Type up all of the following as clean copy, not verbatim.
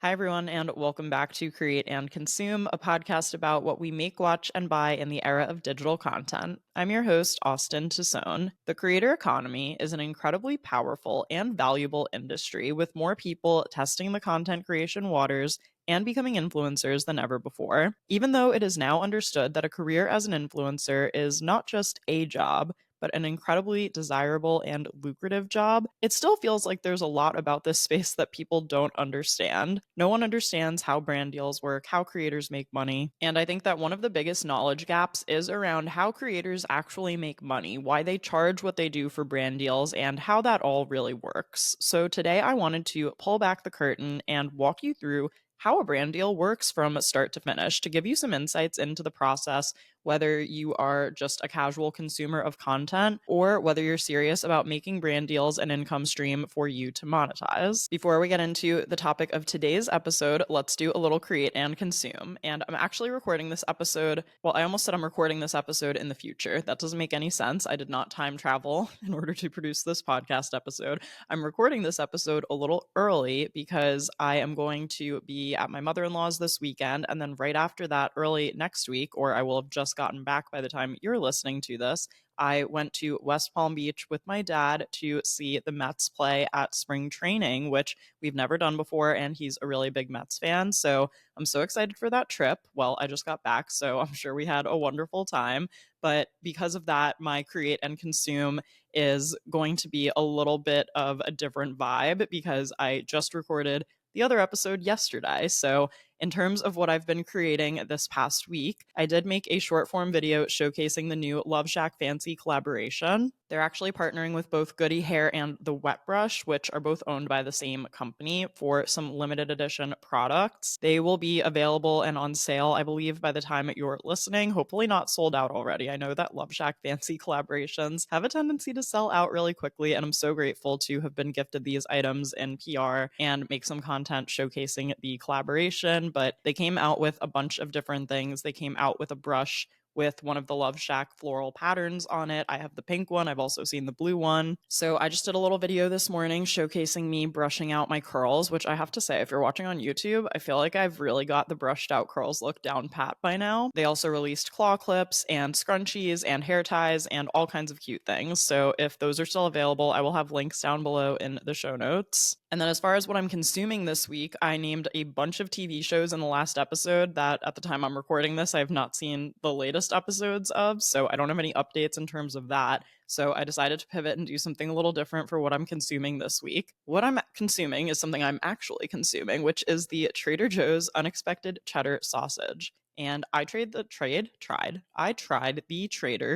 Hi, everyone, and welcome back to Create and Consume, a podcast about what we make, watch, and buy in the era of digital content. I'm your host, Austen Tosone. The creator economy is an incredibly powerful and valuable industry with more people testing the content creation waters and becoming influencers than ever before. Even though it is now understood that a career as an influencer is not just a job, but an incredibly desirable and lucrative job, it still feels like there's a lot about this space that people don't understand. No one understands how brand deals work, how creators make money. And I think that one of the biggest knowledge gaps is around how creators actually make money, why they charge what they do for brand deals, and how that all really works. So today I wanted to pull back the curtain and walk you through how a brand deal works from start to finish to give you some insights into the process, whether you are just a casual consumer of content or whether you're serious about making brand deals an income stream for you to monetize. Before we get into the topic of today's episode, let's do a little create and consume. And I'm actually recording this episode. Well, I almost said I'm recording this episode in the future. That doesn't make any sense. I did not time travel in order to produce this podcast episode. I'm recording this episode a little early because I am going to be at my mother-in-law's this weekend. And then right after that, early next week, or I will have just gotten back by the time you're listening to this, I went to West Palm Beach with my dad to see the Mets play at spring training, which we've never done before. And he's a really big Mets fan. So I'm so excited for that trip. Well, I just got back, so I'm sure we had a wonderful time. But because of that, my create and consume is going to be a little bit of a different vibe because I just recorded the other episode yesterday. So in terms of what I've been creating this past week, I did make a short form video showcasing the new Love Shack Fancy collaboration. They're actually partnering with both Goody Hair and The Wet Brush, which are both owned by the same company, for some limited edition products. They will be available and on sale, I believe, by the time you're listening. Hopefully not sold out already. I know that Love Shack Fancy collaborations have a tendency to sell out really quickly, and I'm so grateful to have been gifted these items in PR and make some content showcasing the collaboration. But they came out with a bunch of different things. They came out with a brush with one of the Love Shack floral patterns on it. I have the pink one. I've also seen the blue one. So I just did a little video this morning showcasing me brushing out my curls, which I have to say, if you're watching on YouTube, I feel like I've really got the brushed out curls look down pat by now. They also released claw clips and scrunchies and hair ties and all kinds of cute things. So if those are still available, I will have links down below in the show notes. And then as far as what I'm consuming this week, I named a bunch of TV shows in the last episode that at the time I'm recording this, I have not seen the latest episodes of, so I don't have any updates in terms of that. So I decided to pivot and do something a little different for what I'm consuming this week. What I'm consuming is something I'm actually consuming, which is the Trader Joe's Unexpected Cheddar Sausage. And I tried the Trader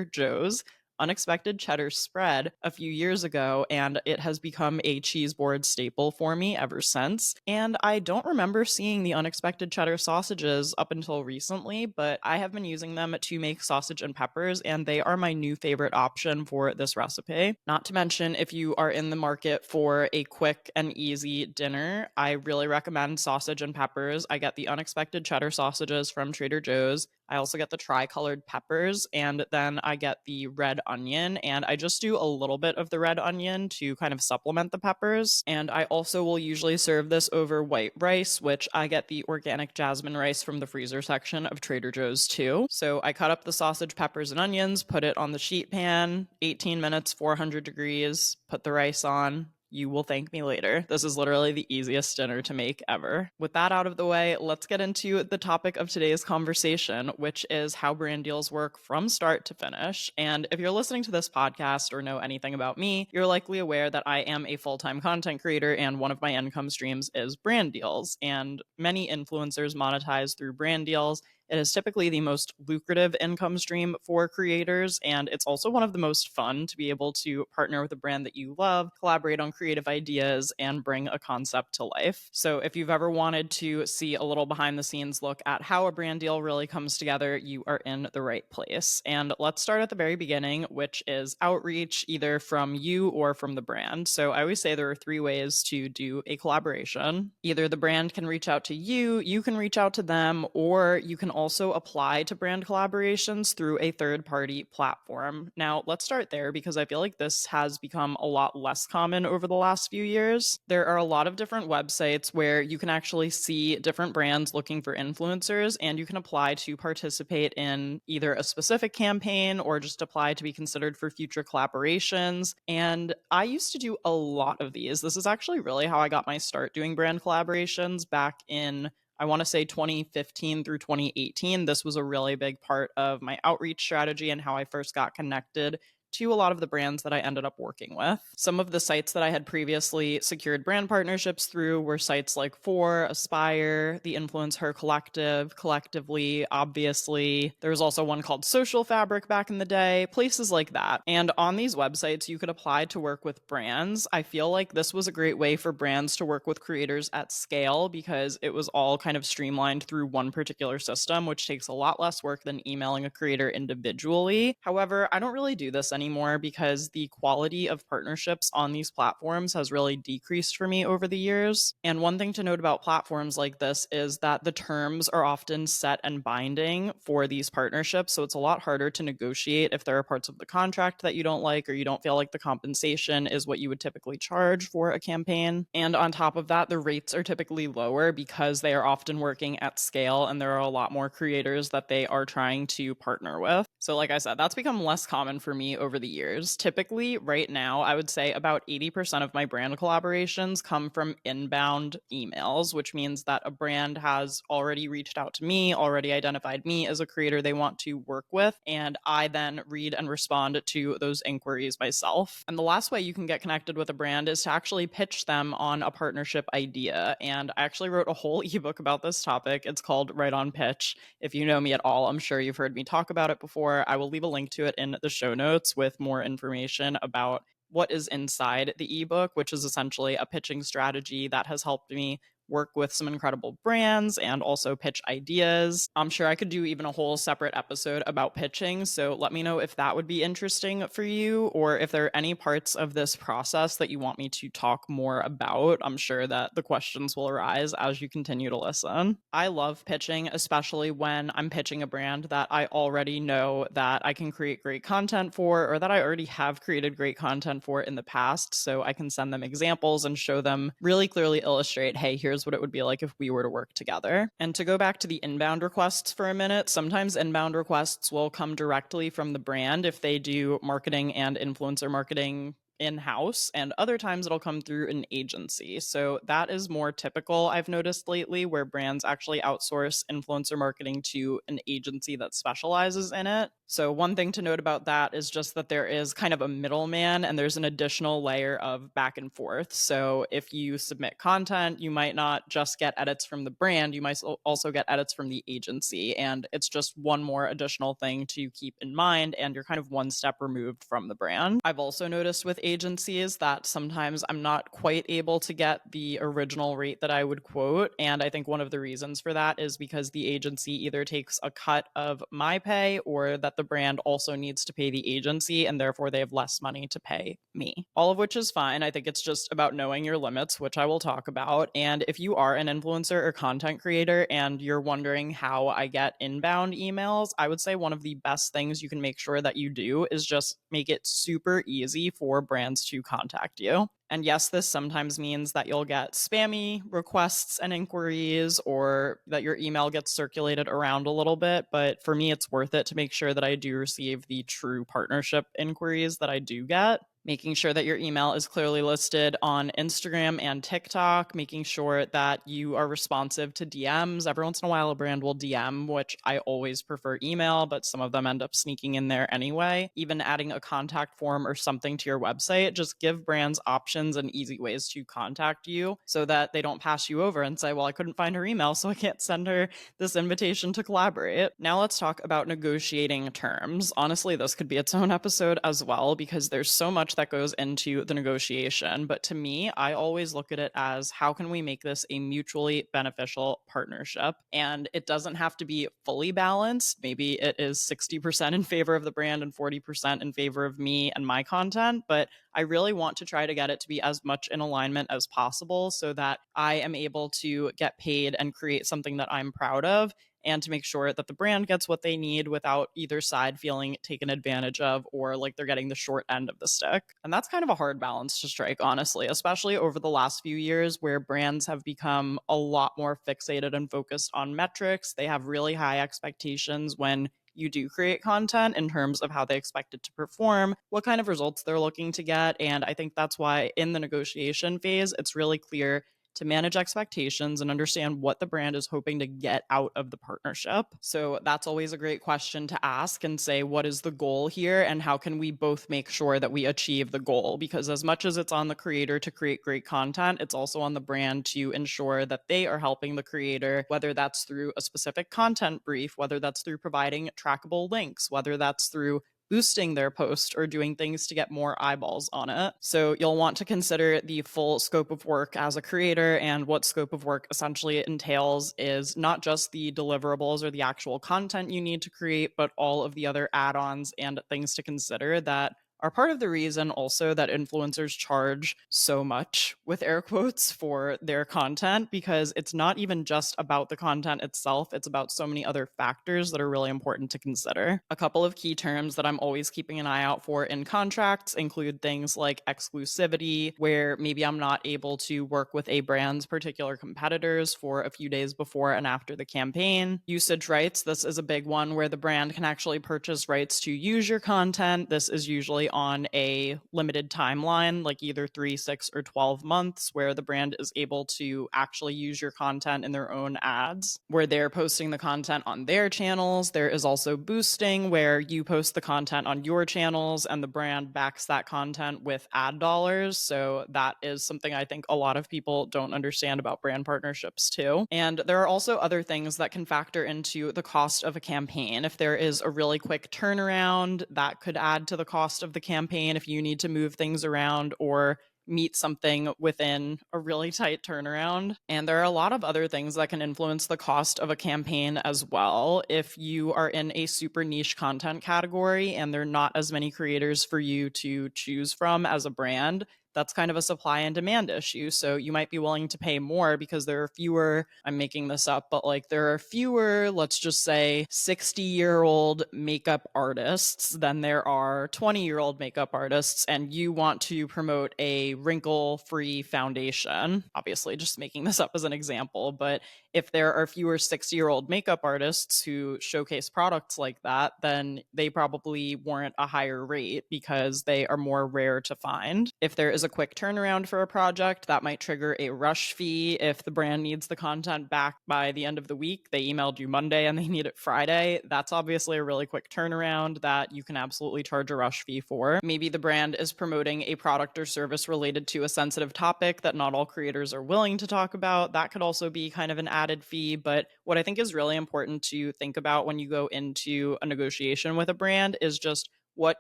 Joe's Unexpected Cheddar spread a few years ago, and it has become a cheese board staple for me ever since. And I don't remember seeing the Unexpected Cheddar sausages up until recently, but I have been using them to make sausage and peppers, and they are my new favorite option for this recipe. Not to mention, if you are in the market for a quick and easy dinner, I really recommend sausage and peppers. I get the Unexpected Cheddar sausages from Trader Joe's. I also get the tri-colored peppers, and then I get the red onion, and I just do a little bit of the red onion to kind of supplement the peppers. And I also will usually serve this over white rice, which I get the organic jasmine rice from the freezer section of Trader Joe's too. So I cut up the sausage, peppers, and onions, put it on the sheet pan, 18 minutes, 400 degrees, put the rice on. You will thank me later. This is literally the easiest dinner to make ever. With that out of the way, let's get into the topic of today's conversation, which is how brand deals work from start to finish. And if you're listening to this podcast or know anything about me, you're likely aware that I am a full-time content creator, and one of my income streams is brand deals. And many influencers monetize through brand deals. It is typically the most lucrative income stream for creators, and it's also one of the most fun to be able to partner with a brand that you love, collaborate on creative ideas, and bring a concept to life. So if you've ever wanted to see a little behind the scenes look at how a brand deal really comes together, you are in the right place. And let's start at the very beginning, which is outreach, either from you or from the brand. So I always say there are three ways to do a collaboration. Either the brand can reach out to you, you can reach out to them, or you can also apply to brand collaborations through a third-party platform. Now, let's start there because I feel like this has become a lot less common over the last few years. There are a lot of different websites where you can actually see different brands looking for influencers, and you can apply to participate in either a specific campaign or just apply to be considered for future collaborations. And I used to do a lot of these. This is actually really how I got my start doing brand collaborations back in, I want to say, 2015 through 2018. This was a really big part of my outreach strategy and how I first got connected to a lot of the brands that I ended up working with. Some of the sites that I had previously secured brand partnerships through were sites like For, Aspire, the Influence Her Collective, Collectively, obviously. There was also one called Social Fabric back in the day, places like that. And on these websites, you could apply to work with brands. I feel like this was a great way for brands to work with creators at scale because it was all kind of streamlined through one particular system, which takes a lot less work than emailing a creator individually. However, I don't really do this anymore because the quality of partnerships on these platforms has really decreased for me over the years. And one thing to note about platforms like this is that the terms are often set and binding for these partnerships. So it's a lot harder to negotiate if there are parts of the contract that you don't like or you don't feel like the compensation is what you would typically charge for a campaign. And on top of that, the rates are typically lower because they are often working at scale and there are a lot more creators that they are trying to partner with. So like I said, that's become less common for me over the years. Typically, right now, I would say about 80% of my brand collaborations come from inbound emails, which means that a brand has already reached out to me, already identified me as a creator they want to work with, and I then read and respond to those inquiries myself. And the last way you can get connected with a brand is to actually pitch them on a partnership idea. And I actually wrote a whole ebook about this topic. It's called Right on Pitch. If you know me at all, I'm sure you've heard me talk about it before. I will leave a link to it in the show notes with more information about what is inside the ebook, which is essentially a pitching strategy that has helped me work with some incredible brands and also pitch ideas. I'm sure I could do even a whole separate episode about pitching, so let me know if that would be interesting for you or if there are any parts of this process that you want me to talk more about. I'm sure that the questions will arise as you continue to listen. I love pitching, especially when I'm pitching a brand that I already know that I can create great content for or that I already have created great content for in the past, so I can send them examples and show them, really clearly illustrate, hey, here's what it would be like if we were to work together. And to go back to the inbound requests for a minute, sometimes inbound requests will come directly from the brand if they do marketing and influencer marketing in-house, and other times it'll come through an agency. So that is more typical, I've noticed lately, where brands actually outsource influencer marketing to an agency that specializes in it. So one thing to note about that is just that there is kind of a middleman and there's an additional layer of back and forth. So if you submit content, you might not just get edits from the brand, you might also get edits from the agency. And it's just one more additional thing to keep in mind, and you're kind of one step removed from the brand. I've also noticed with agencies that sometimes I'm not quite able to get the original rate that I would quote. And I think one of the reasons for that is because the agency either takes a cut of my pay or that the brand also needs to pay the agency and therefore they have less money to pay me. All of which is fine. I think it's just about knowing your limits, which I will talk about. And if you are an influencer or content creator and you're wondering how I get inbound emails, I would say one of the best things you can make sure that you do is just make it super easy for brands to contact you. And yes, this sometimes means that you'll get spammy requests and inquiries or that your email gets circulated around a little bit. But for me, it's worth it to make sure that I do receive the true partnership inquiries that I do get. Making sure that your email is clearly listed on Instagram and TikTok, making sure that you are responsive to DMs. Every once in a while, a brand will DM, which I always prefer email, but some of them end up sneaking in there anyway. Even adding a contact form or something to your website, just give brands options and easy ways to contact you so that they don't pass you over and say, well, I couldn't find her email, so I can't send her this invitation to collaborate. Now let's talk about negotiating terms. Honestly, this could be its own episode as well because there's so much that goes into the negotiation. But to me, I always look at it as how can we make this a mutually beneficial partnership? And it doesn't have to be fully balanced. Maybe it is 60% in favor of the brand and 40% in favor of me and my content. But I really want to try to get it to be as much in alignment as possible so that I am able to get paid and create something that I'm proud of and to make sure that the brand gets what they need without either side feeling taken advantage of or like they're getting the short end of the stick. And that's kind of a hard balance to strike, honestly, especially over the last few years where brands have become a lot more fixated and focused on metrics. They have really high expectations when you do create content in terms of how they expect it to perform, what kind of results they're looking to get. And I think that's why in the negotiation phase, it's really clear to manage expectations and understand what the brand is hoping to get out of the partnership. So that's always a great question to ask and say, what is the goal here? And how can we both make sure that we achieve the goal? Because as much as it's on the creator to create great content, it's also on the brand to ensure that they are helping the creator, whether that's through a specific content brief, whether that's through providing trackable links, whether that's through boosting their post or doing things to get more eyeballs on it. So you'll want to consider the full scope of work as a creator, and what scope of work essentially entails is not just the deliverables or the actual content you need to create, but all of the other add-ons and things to consider that are part of the reason also that influencers charge so much, with air quotes, for their content, because it's not even just about the content itself. It's about so many other factors that are really important to consider. A couple of key terms that I'm always keeping an eye out for in contracts include things like exclusivity, where maybe I'm not able to work with a brand's particular competitors for a few days before and after the campaign. Usage rights, this is a big one where the brand can actually purchase rights to use your content. This is usually on a limited timeline, like either 3, 6, or 12 months, where the brand is able to actually use your content in their own ads, where they're posting the content on their channels. There is also boosting, where you post the content on your channels and the brand backs that content with ad dollars. So that is something I think a lot of people don't understand about brand partnerships too. And there are also other things that can factor into the cost of a campaign. If there is a really quick turnaround, that could add to the cost of the campaign if you need to move things around or meet something within a really tight turnaround. And there are a lot of other things that can influence the cost of a campaign as well. If you are in a super niche content category and there are not as many creators for you to choose from as a brand, that's kind of a supply and demand issue. So you might be willing to pay more because there are fewer, I'm making this up, but like there are fewer, let's just say 60-year-old makeup artists than there are 20-year-old makeup artists, and you want to promote a wrinkle-free foundation. Obviously, just making this up as an example, but if there are fewer 60-year-old makeup artists who showcase products like that, then they probably warrant a higher rate because they are more rare to find. If there is a quick turnaround for a project, that might trigger a rush fee. If the brand needs the content back by the end of the week, they emailed you Monday and they need it Friday, that's obviously a really quick turnaround that you can absolutely charge a rush fee for. Maybe the brand is promoting a product or service related to a sensitive topic that not all creators are willing to talk about. That could also be kind of an added fee. But what I think is really important to think about when you go into a negotiation with a brand is just what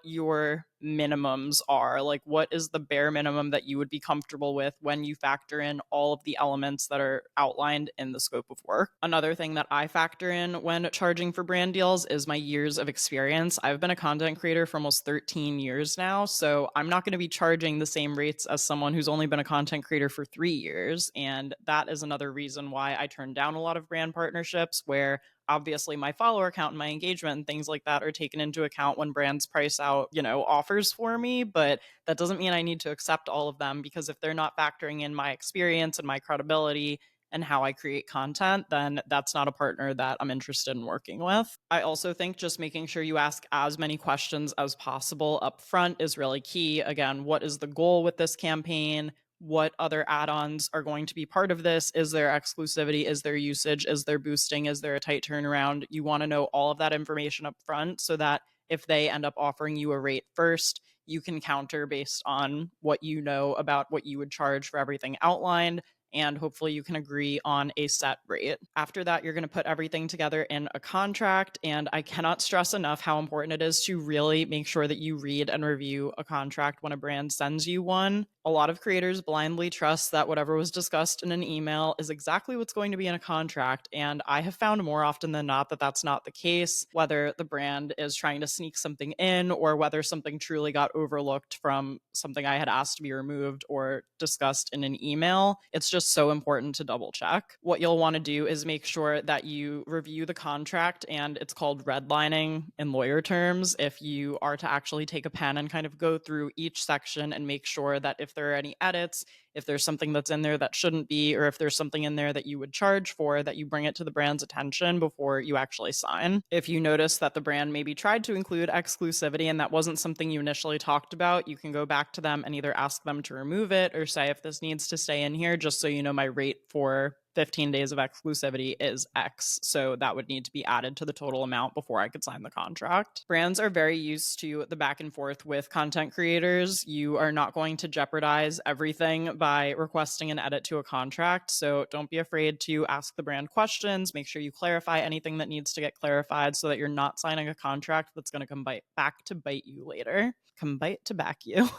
your minimums are. Like, what is the bare minimum that you would be comfortable with when you factor in all of the elements that are outlined in the scope of work? Another thing that I factor in when charging for brand deals is my years of experience. I've been a content creator for almost 13 years now, so I'm not going to be charging the same rates as someone who's only been a content creator for 3 years. And that is another reason why I turn down a lot of brand partnerships, where obviously my follower count and my engagement and things like that are taken into account when brands price out, offers for me. But that doesn't mean I need to accept all of them, because if they're not factoring in my experience and my credibility and how I create content, then that's not a partner that I'm interested in working with. I also think just making sure you ask as many questions as possible up front is really key. Again, what is the goal with this campaign? What other add-ons are going to be part of this? Is there exclusivity? Is there usage? Is there boosting? Is there a tight turnaround? You want to know all of that information up front so that if they end up offering you a rate first, you can counter based on what you know about what you would charge for everything outlined, and hopefully you can agree on a set rate. After that, you're going to put everything together in a contract, and I cannot stress enough how important it is to really make sure that you read and review a contract when a brand sends you one. A lot of creators blindly trust that whatever was discussed in an email is exactly what's going to be in a contract, and I have found more often than not that that's not the case, whether the brand is trying to sneak something in or whether something truly got overlooked from something I had asked to be removed or discussed in an email. It's just just so important to double check. What you'll want to do is make sure that you review the contract, and it's called redlining in lawyer terms. If you are to actually take a pen and kind of go through each section and make sure that if there are any edits, if there's something that's in there that shouldn't be, or if there's something in there that you would charge for, that you bring it to the brand's attention before you actually sign. If you notice that the brand maybe tried to include exclusivity and that wasn't something you initially talked about, you can go back to them and either ask them to remove it or say, if this needs to stay in here, just so you know, my rate for 15 days of exclusivity is X. So that would need to be added to the total amount before I could sign the contract. Brands are very used to the back and forth with content creators. You are not going to jeopardize everything by requesting an edit to a contract. So don't be afraid to ask the brand questions. Make sure you clarify anything that needs to get clarified so that you're not signing a contract that's going to come back to bite you later. Come bite to back you.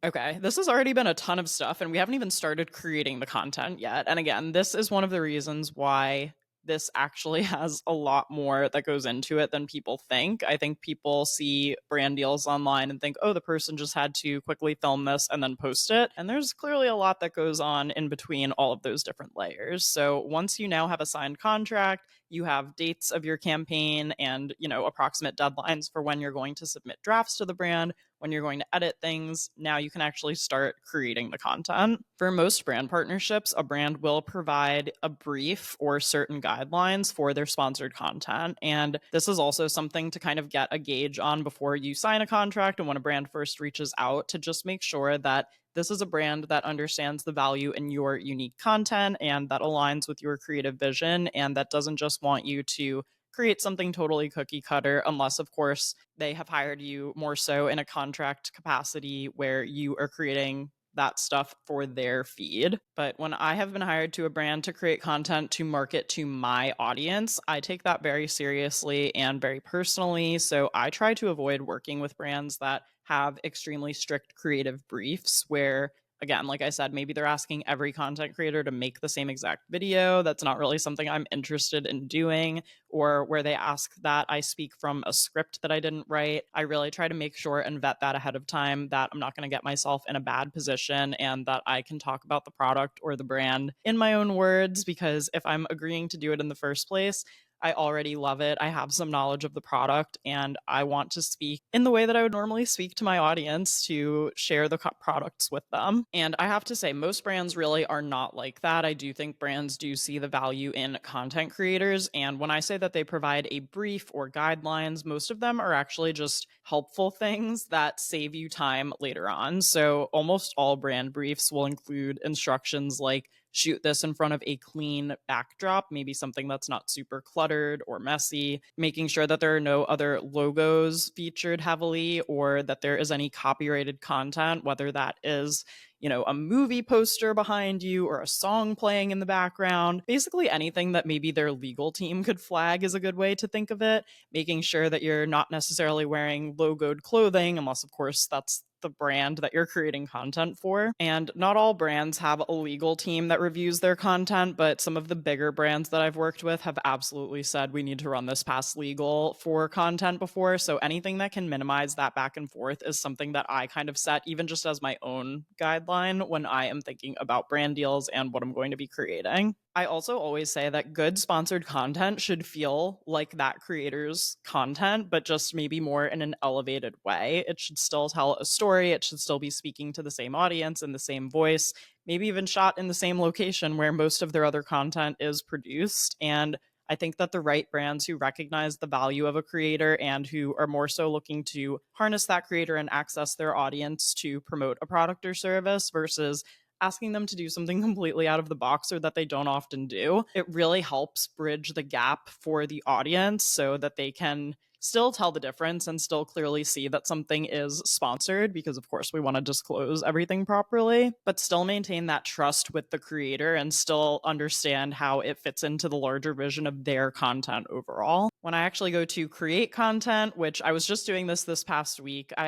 Okay, this has already been a ton of stuff, and we haven't even started creating the content yet. And again, this is one of the reasons why this actually has a lot more that goes into it than people think. I think people see brand deals online and think, oh, the person just had to quickly film this and then post it. And there's clearly a lot that goes on in between all of those different layers. So once you now have a signed contract, you have dates of your campaign and, approximate deadlines for when you're going to submit drafts to the brand, when you're going to edit things. Now you can actually start creating the content. For most brand partnerships, a brand will provide a brief or certain guidelines for their sponsored content. And this is also something to kind of get a gauge on before you sign a contract and when a brand first reaches out, to just make sure that this is a brand that understands the value in your unique content and that aligns with your creative vision, and that doesn't just want you to create something totally cookie cutter, unless, of course, they have hired you more so in a contract capacity where you are creating that stuff for their feed. But when I have been hired to a brand to create content to market to my audience, I take that very seriously and very personally. So I try to avoid working with brands that have extremely strict creative briefs where, again, like I said, maybe they're asking every content creator to make the same exact video. That's not really something I'm interested in doing. Or where they ask that I speak from a script that I didn't write. I really try to make sure and vet that ahead of time, that I'm not going to get myself in a bad position and that I can talk about the product or the brand in my own words, because if I'm agreeing to do it in the first place, I already love it. I have some knowledge of the product and I want to speak in the way that I would normally speak to my audience to share the products with them. And I have to say, most brands really are not like that. I do think brands do see the value in content creators. And when I say that they provide a brief or guidelines, most of them are actually just helpful things that save you time later on. So almost all brand briefs will include instructions like, shoot this in front of a clean backdrop, maybe something that's not super cluttered or messy, making sure that there are no other logos featured heavily or that there is any copyrighted content, whether that is, a movie poster behind you or a song playing in the background. Basically anything that maybe their legal team could flag is a good way to think of it, making sure that you're not necessarily wearing logoed clothing, unless, of course, that's the brand that you're creating content for. And not all brands have a legal team that reviews their content, but some of the bigger brands that I've worked with have absolutely said we need to run this past legal for content before. So anything that can minimize that back and forth is something that I kind of set even just as my own guideline when I am thinking about brand deals and what I'm going to be creating. I also always say that good sponsored content should feel like that creator's content, but just maybe more in an elevated way. It should still tell a story. It should still be speaking to the same audience in the same voice, maybe even shot in the same location where most of their other content is produced. And I think that the right brands who recognize the value of a creator and who are more so looking to harness that creator and access their audience to promote a product or service versus asking them to do something completely out of the box or that they don't often do, it really helps bridge the gap for the audience so that they can still tell the difference and still clearly see that something is sponsored, because of course we want to disclose everything properly, but still maintain that trust with the creator and still understand how it fits into the larger vision of their content overall. When I actually go to create content, which I was just doing this past week, I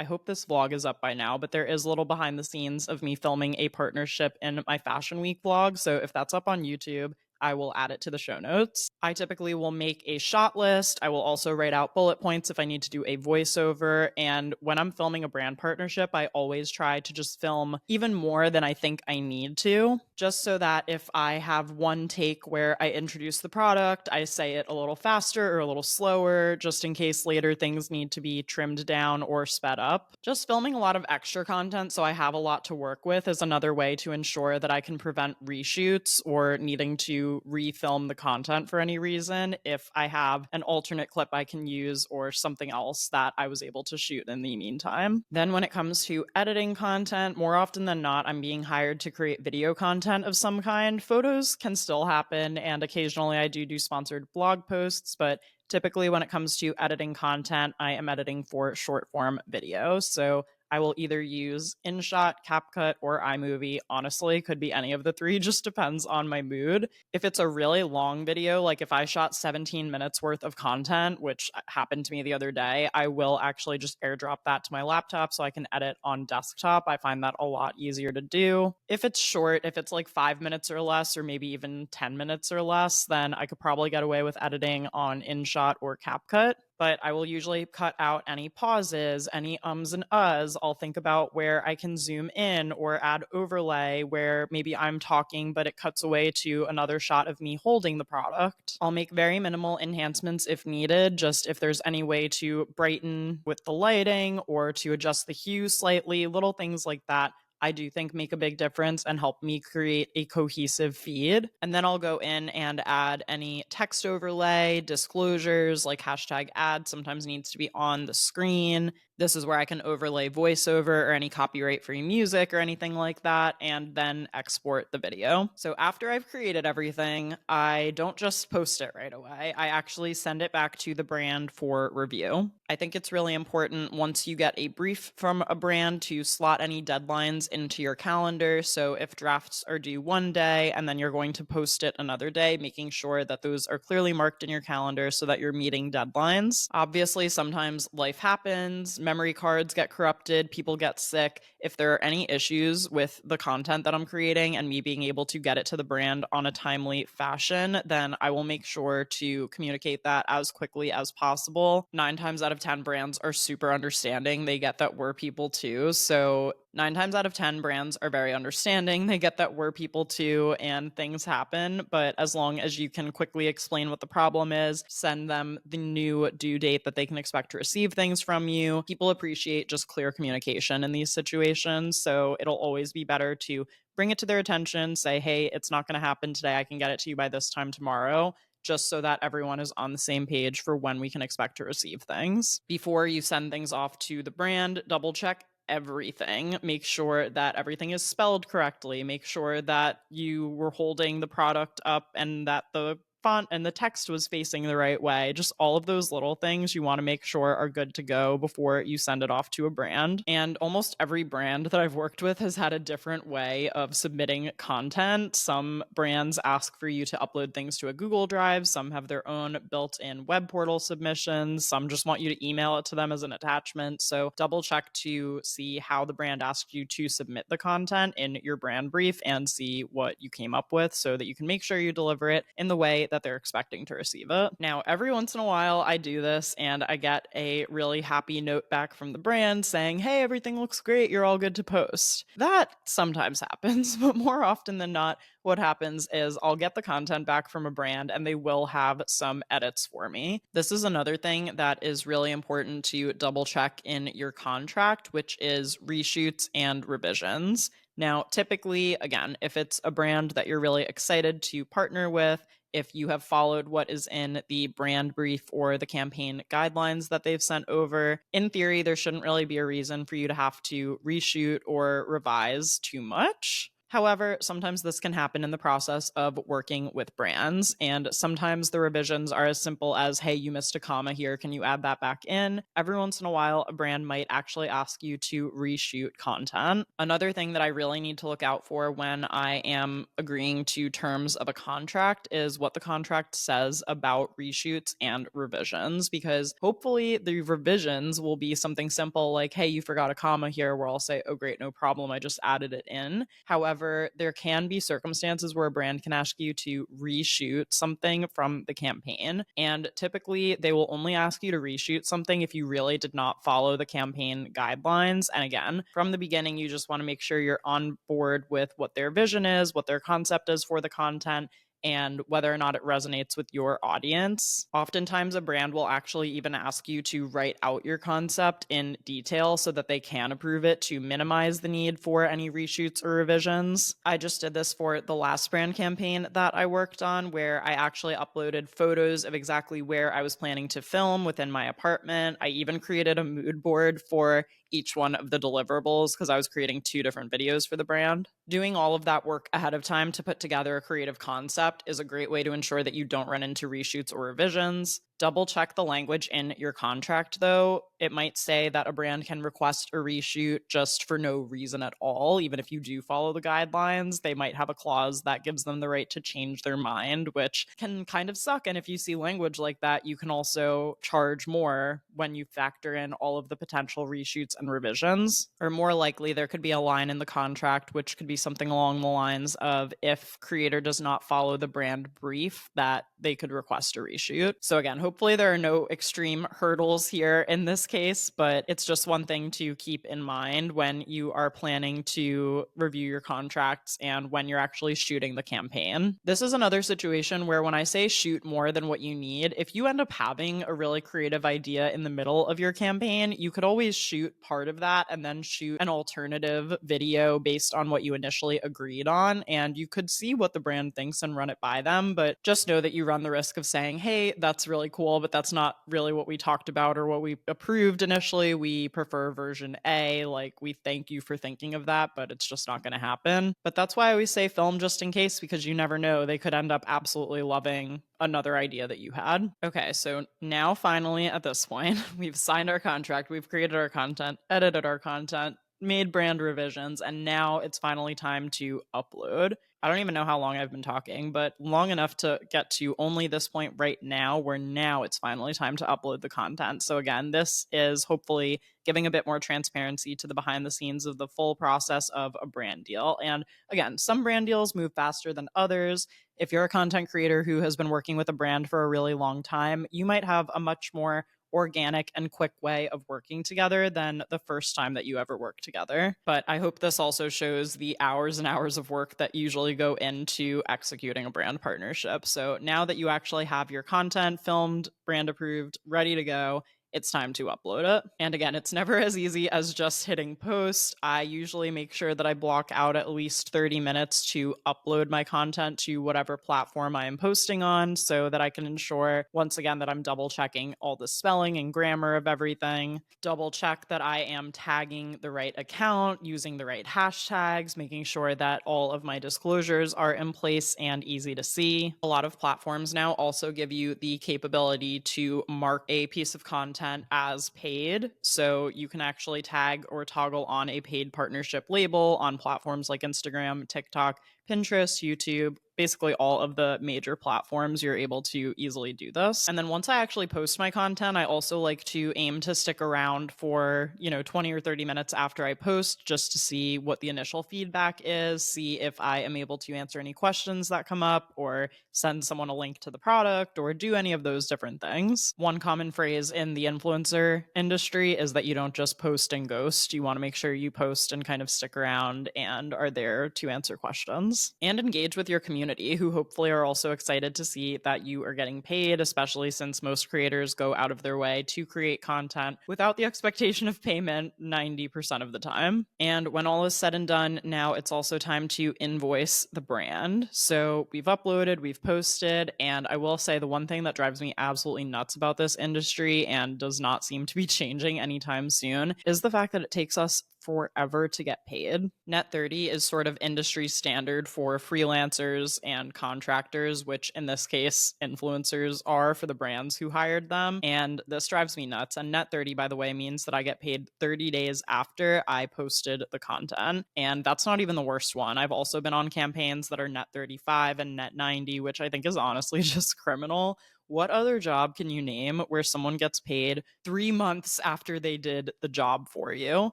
hope this vlog is up by now, but there is a little behind the scenes of me filming a partnership in my Fashion Week vlog. So if that's up on YouTube, I will add it to the show notes. I typically will make a shot list. I will also write out bullet points if I need to do a voiceover. And when I'm filming a brand partnership, I always try to just film even more than I think I need to, just so that if I have one take where I introduce the product, I say it a little faster or a little slower, just in case later things need to be trimmed down or sped up. Just filming a lot of extra content so I have a lot to work with is another way to ensure that I can prevent reshoots or needing to refilm the content for any reason if I have an alternate clip I can use or something else that I was able to shoot in the meantime. Then when it comes to editing content, more often than not, I'm being hired to create video content of some kind. Photos can still happen, and occasionally I do sponsored blog posts, but typically when it comes to editing content, I am editing for short form video. So I will either use InShot, CapCut, or iMovie. Honestly, could be any of the three, just depends on my mood. If it's a really long video, like if I shot 17 minutes worth of content, which happened to me the other day, I will actually just airdrop that to my laptop so I can edit on desktop. I find that a lot easier to do. If it's short, if it's like 5 minutes or less, or maybe even 10 minutes or less, then I could probably get away with editing on InShot or CapCut. But I will usually cut out any pauses, any ums and uhs. I'll think about where I can zoom in or add overlay where maybe I'm talking, but it cuts away to another shot of me holding the product. I'll make very minimal enhancements if needed, just if there's any way to brighten with the lighting or to adjust the hue slightly, little things like that. I do think make a big difference and help me create a cohesive feed. And then I'll go in and add any text overlay, disclosures like hashtag ad sometimes needs to be on the screen. This is where I can overlay voiceover or any copyright free music or anything like that, and then export the video. So after I've created everything, I don't just post it right away. I actually send it back to the brand for review. I think it's really important once you get a brief from a brand to slot any deadlines into your calendar. So if drafts are due one day and then you're going to post it another day, making sure that those are clearly marked in your calendar so that you're meeting deadlines. Obviously, sometimes life happens, memory cards get corrupted, people get sick. If there are any issues with the content that I'm creating and me being able to get it to the brand on a timely fashion, then I will make sure to communicate that as quickly as possible. 9 times out of 10 brands are super understanding. They get that we're people too. So 9 times out of 10 brands are very understanding. They get that we're people too and things happen. But as long as you can quickly explain what the problem is, send them the new due date that they can expect to receive things from you. People appreciate just clear communication in these situations. So it'll always be better to bring it to their attention, say, hey, it's not going to happen today. I can get it to you by this time tomorrow, just so that everyone is on the same page for when we can expect to receive things. Before you send things off to the brand, double check everything. Make sure that everything is spelled correctly. Make sure that you were holding the product up and that the font and the text was facing the right way. Just all of those little things you want to make sure are good to go before you send it off to a brand. And almost every brand that I've worked with has had a different way of submitting content. Some brands ask for you to upload things to a Google Drive. Some have their own built-in web portal submissions. Some just want you to email it to them as an attachment. So double check to see how the brand asked you to submit the content in your brand brief and see what you came up with so that you can make sure you deliver it in the way that they're expecting to receive it. Now, every once in a while, I do this and I get a really happy note back from the brand saying, hey, everything looks great. You're all good to post. That sometimes happens, but more often than not, what happens is I'll get the content back from a brand and they will have some edits for me. This is another thing that is really important to double check in your contract, which is reshoots and revisions. Now, typically, again, if it's a brand that you're really excited to partner with, if you have followed what is in the brand brief or the campaign guidelines that they've sent over, in theory, there shouldn't really be a reason for you to have to reshoot or revise too much. However, sometimes this can happen in the process of working with brands, and sometimes the revisions are as simple as, hey, you missed a comma here, can you add that back in? Every once in a while, a brand might actually ask you to reshoot content. Another thing that I really need to look out for when I am agreeing to terms of a contract is what the contract says about reshoots and revisions, because hopefully the revisions will be something simple like, hey, you forgot a comma here, where I'll say, oh, great, no problem, I just added it in. However, However, there can be circumstances where a brand can ask you to reshoot something from the campaign. And typically, they will only ask you to reshoot something if you really did not follow the campaign guidelines. And again, from the beginning, you just want to make sure you're on board with what their vision is, what their concept is for the content, and whether or not it resonates with your audience. Oftentimes, a brand will actually even ask you to write out your concept in detail so that they can approve it to minimize the need for any reshoots or revisions. I just did this for the last brand campaign that I worked on, where I actually uploaded photos of exactly where I was planning to film within my apartment. I even created a mood board for each one of the deliverables because I was creating 2 different videos for the brand. Doing all of that work ahead of time to put together a creative concept is a great way to ensure that you don't run into reshoots or revisions. Double check the language in your contract, though. It might say that a brand can request a reshoot just for no reason at all. Even if you do follow the guidelines, they might have a clause that gives them the right to change their mind, which can kind of suck. And if you see language like that, you can also charge more when you factor in all of the potential reshoots and revisions. Or more likely, there could be a line in the contract which could be something along the lines of, if creator does not follow the brand brief, that they could request a reshoot. So again, hopefully there are no extreme hurdles here in this case, but it's just one thing to keep in mind when you are planning to review your contracts and when you're actually shooting the campaign. This is another situation where when I say shoot more than what you need, if you end up having a really creative idea in the middle of your campaign, you could always shoot part of that and then shoot an alternative video based on what you initially agreed on. And you could see what the brand thinks and run it by them. But just know that you run the risk of saying, hey, that's really cool, but that's not really what we talked about or what we approved initially. We prefer version A. Like, we thank you for thinking of that, but it's just not going to happen. But that's why I always say film just in case, because you never know. They could end up absolutely loving another idea that you had. Okay, so now finally at this point, we've signed our contract, we've created our content, edited our content, made brand revisions, and now it's finally time to upload. I don't even know how long I've been talking, but long enough to get to only this point right now, where now it's finally time to upload the content. So again, this is hopefully giving a bit more transparency to the behind the scenes of the full process of a brand deal. And again, some brand deals move faster than others. If you're a content creator who has been working with a brand for a really long time, you might have a much more organic and quick way of working together than the first time that you ever work together. But I hope this also shows the hours and hours of work that usually go into executing a brand partnership. So now that you actually have your content filmed, brand approved, ready to go, it's time to upload it. And again, it's never as easy as just hitting post. I usually make sure that I block out at least 30 minutes to upload my content to whatever platform I am posting on, so that I can ensure, once again, that I'm double checking all the spelling and grammar of everything, double check that I am tagging the right account, using the right hashtags, making sure that all of my disclosures are in place and easy to see. A lot of platforms now also give you the capability to mark a piece of content as paid. So you can actually tag or toggle on a paid partnership label on platforms like Instagram, TikTok, Pinterest, YouTube, basically all of the major platforms. You're able to easily do this. And then once I actually post my content, I also like to aim to stick around for, 20 or 30 minutes after I post, just to see what the initial feedback is, see if I am able to answer any questions that come up, or send someone a link to the product, or do any of those different things. One common phrase in the influencer industry is that you don't just post and ghost. You want to make sure you post and kind of stick around and are there to answer questions and engage with your community, who hopefully are also excited to see that you are getting paid, especially since most creators go out of their way to create content without the expectation of payment 90% of the time. And when all is said and done, now it's also time to invoice the brand. So we've uploaded, we've posted, and I will say the one thing that drives me absolutely nuts about this industry and does not seem to be changing anytime soon is the fact that it takes us forever to get paid. Net 30 is sort of industry standard for freelancers and contractors, which in this case, influencers are for the brands who hired them. And this drives me nuts. And Net 30, by the way, means that I get paid 30 days after I posted the content. And that's not even the worst one. I've also been on campaigns that are Net 35 and Net 90, which I think is honestly just criminal. What other job can you name where someone gets paid 3 months after they did the job for you?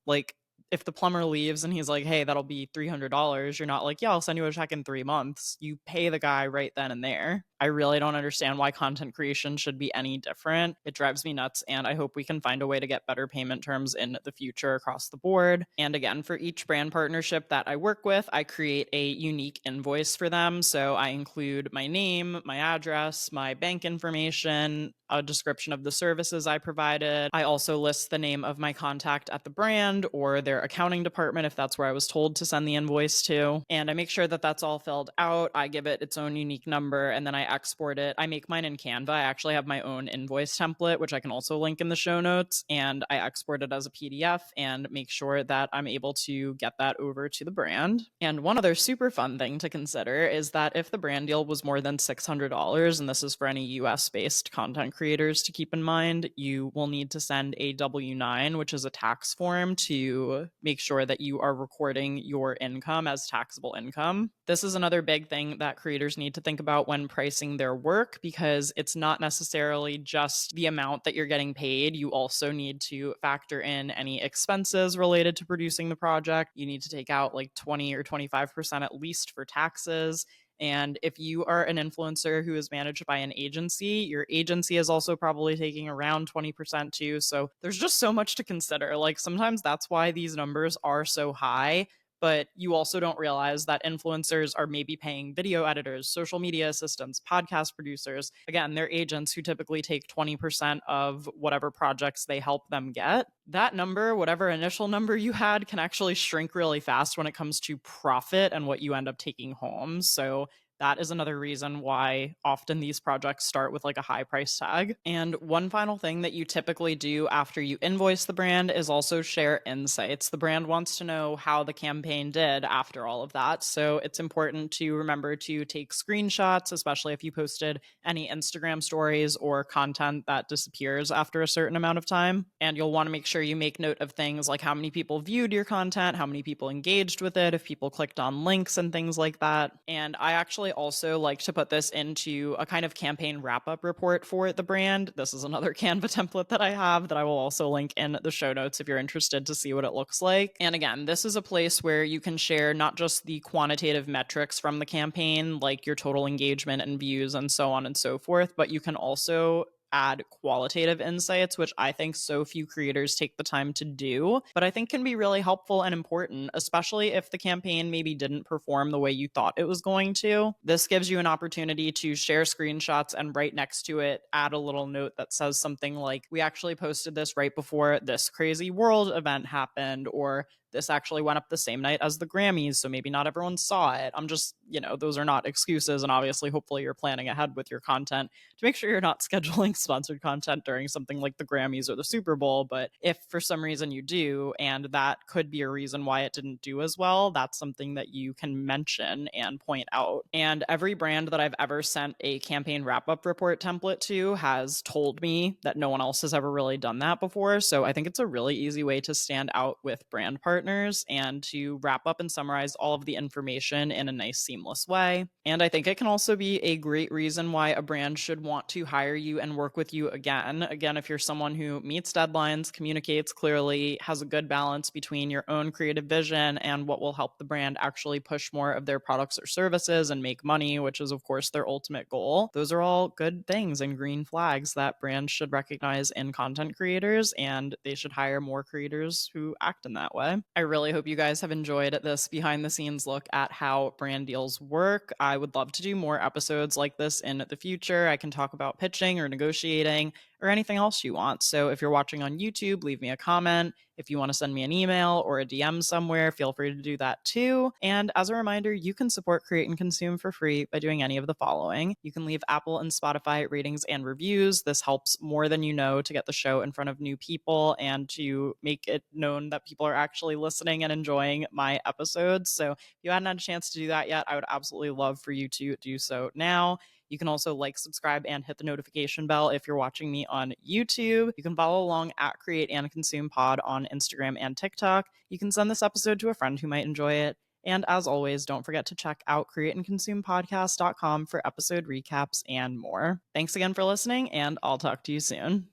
Like, if the plumber leaves and he's like, hey, that'll be $300, you're not like, yeah, I'll send you a check in 3 months. You pay the guy right then and there. I really don't understand why content creation should be any different. It drives me nuts, and I hope we can find a way to get better payment terms in the future across the board. And again, for each brand partnership that I work with, I create a unique invoice for them. So I include my name, my address, my bank information, a description of the services I provided. I also list the name of my contact at the brand or their accounting department if that's where I was told to send the invoice to. And I make sure that that's all filled out. I give it its own unique number, and then I export it. I make mine in Canva. I actually have my own invoice template, which I can also link in the show notes. And I export it as a PDF and make sure that I'm able to get that over to the brand. And one other super fun thing to consider is that if the brand deal was more than $600, and this is for any US based content creators to keep in mind, you will need to send a W-9, which is a tax form, to make sure that you are recording your income as taxable income. This is another big thing that creators need to think about when pricing their work, because it's not necessarily just the amount that you're getting paid. You also need to factor in any expenses related to producing the project. You need to take out like 20 or 25% at least for taxes. And if you are an influencer who is managed by an agency, your agency is also probably taking around 20% too. So there's just so much to consider. Like sometimes that's why these numbers are so high. But you also don't realize that influencers are maybe paying video editors, social media assistants, podcast producers. Again, they're agents who typically take 20% of whatever projects they help them get. That number, whatever initial number you had, can actually shrink really fast when it comes to profit and what you end up taking home. So that is another reason why often these projects start with like a high price tag. And one final thing that you typically do after you invoice the brand is also share insights. The brand wants to know how the campaign did after all of that. So it's important to remember to take screenshots, especially if you posted any Instagram stories or content that disappears after a certain amount of time. And you'll want to make sure you make note of things like how many people viewed your content, how many people engaged with it, if people clicked on links and things like that. And I actually also like to put this into a kind of campaign wrap-up report for the brand. This is another Canva template that I have that I will also link in the show notes if you're interested to see what it looks like. And again, this is a place where you can share not just the quantitative metrics from the campaign, like your total engagement and views and so on and so forth, but you can also add qualitative insights, which I think so few creators take the time to do, but I think can be really helpful and important, especially if the campaign maybe didn't perform the way you thought it was going to. This gives you an opportunity to share screenshots and right next to it, add a little note that says something like, we actually posted this right before this crazy world event happened, or this actually went up the same night as the Grammys, so maybe not everyone saw it. I'm just, those are not excuses. And obviously, hopefully, you're planning ahead with your content to make sure you're not scheduling sponsored content during something like the Grammys or the Super Bowl. But if for some reason you do, and that could be a reason why it didn't do as well, that's something that you can mention and point out. And every brand that I've ever sent a campaign wrap up report template to has told me that no one else has ever really done that before. So I think it's a really easy way to stand out with brand partners and to wrap up and summarize all of the information in a nice, seamless way. And I think it can also be a great reason why a brand should want to hire you and work with you again. Again, if you're someone who meets deadlines, communicates clearly, has a good balance between your own creative vision and what will help the brand actually push more of their products or services and make money, which is, of course, their ultimate goal. Those are all good things and green flags that brands should recognize in content creators, and they should hire more creators who act in that way. I really hope you guys have enjoyed this behind the scenes look at how brand deals work. I would love to do more episodes like this in the future. I can talk about pitching or negotiating or anything else you want. So if you're watching on YouTube, leave me a comment. If you want to send me an email or a DM somewhere, feel free to do that too. And as a reminder, you can support Create and Consume for free by doing any of the following. You can leave Apple and Spotify ratings and reviews. This helps more than you know to get the show in front of new people and to make it known that people are actually listening and enjoying my episodes. So if you hadn't had a chance to do that yet, I would absolutely love for you to do so now. You can also like, subscribe, and hit the notification bell if you're watching me on YouTube. You can follow along at Create and Consume Pod on Instagram and TikTok. You can send this episode to a friend who might enjoy it. And as always, don't forget to check out createandconsumepodcast.com for episode recaps and more. Thanks again for listening, and I'll talk to you soon.